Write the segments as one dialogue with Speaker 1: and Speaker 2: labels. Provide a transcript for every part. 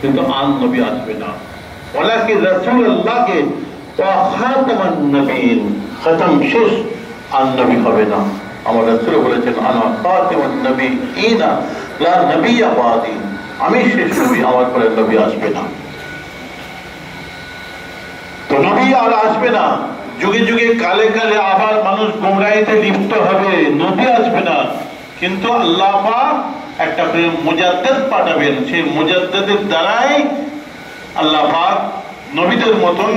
Speaker 1: কিন্তু আন নবী আসবে না। ওয়ালাকিন রাসূলুল্লাহকে ওয়া খাতামান নবীন, খতম শেষ, আন নবী হবে না। আমার রাসূল বলেছেন আনা খাতামুন নবিয়্যিনা লা নবিয়্যা বাদি, আমি শেষ নবী, আমার পরে নবী আসবে না। তো নবী আর আসবে না, যুগে যুগে কালে কালে আবার মানুষ গোমরাহিতে লিপ্ত হবে, নবী আসবে না। কিন্তু আল্লাহ পাক একটা মুজাদ্দিদ পাঠাবেন, সেই মুজাদ্দিদের দ্বারাই আল্লাহ পাক নবীদের মতন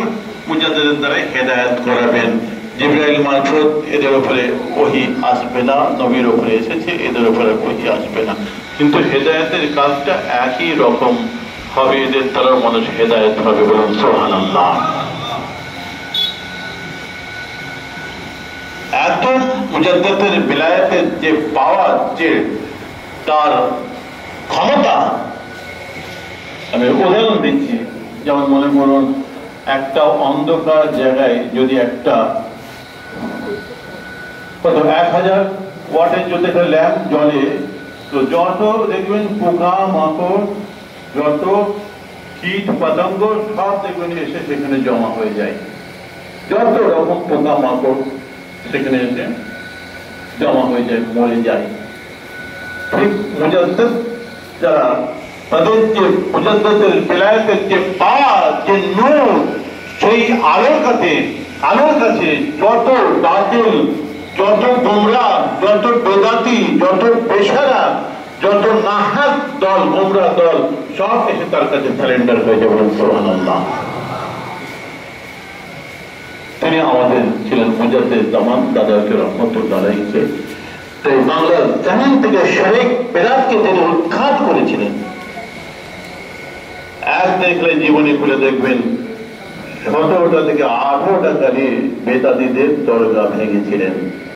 Speaker 1: মুজাদ্দিদের দ্বারাই হেদায়েত করাবেন। জিবরাইল মারফত এদের উপরে ওহী আসবে না, নবীর উপরে এসেছে, এদের উপরে ওহী আসবে না, কিন্তু হেদায়েতের কাজটা একই রকম হবে, এদের দ্বারা মানুষ হেদায়েত হবে। বলুন সুবহানাল্লাহ। এত মুজাদ্দিদের বিলায়াতের যে পাওয়ার, যে তার ক্ষমতা, আমি উদাহরণ দিচ্ছি। যেমন মনে করুন, একটা অন্ধকার জায়গায় যদি একটা 1000 ওয়াটের যদি একটা ল্যাম্প জ্বলে, তো যত দেখবেন পোকা মাকড়, যত কীট পতঙ্গ সব দেখবেন এসে সেখানে জমা হয়ে যায়। যত রকম পোকা মাকড় সেখানে এসে জমা হয়ে যায়, মরে যায়। ঠিক মুজাদ্দিদ যারা, তাদের যে মুজাদ্দিদের বিলায়াতের যে পাওয়ার, যে নূর, সেই আলোর কাছে যত বাতিল, যত গোমরাহ, যত বেদাতি, যত পেশারা, যত নাহাক দল, গোমরাহ দল, সব এসে তার কাছে সারেন্ডার হয়ে যাবে। সুবহানাল্লাহ। তিনি আমাদের ছিলেন মুজাদ্দিদ জামান, দাদাকে রহমতুল্লাহ আলাইহি। তাই বাংলার জমিন থেকে শিরক বেদাতকে তিনি উৎখাত করেছিলেন। এক দেখলে জীবনী খুলে দেখবেন 17টা থেকে 18টা কালে বেদাতীদের দরগা ভেঙেছিলেন।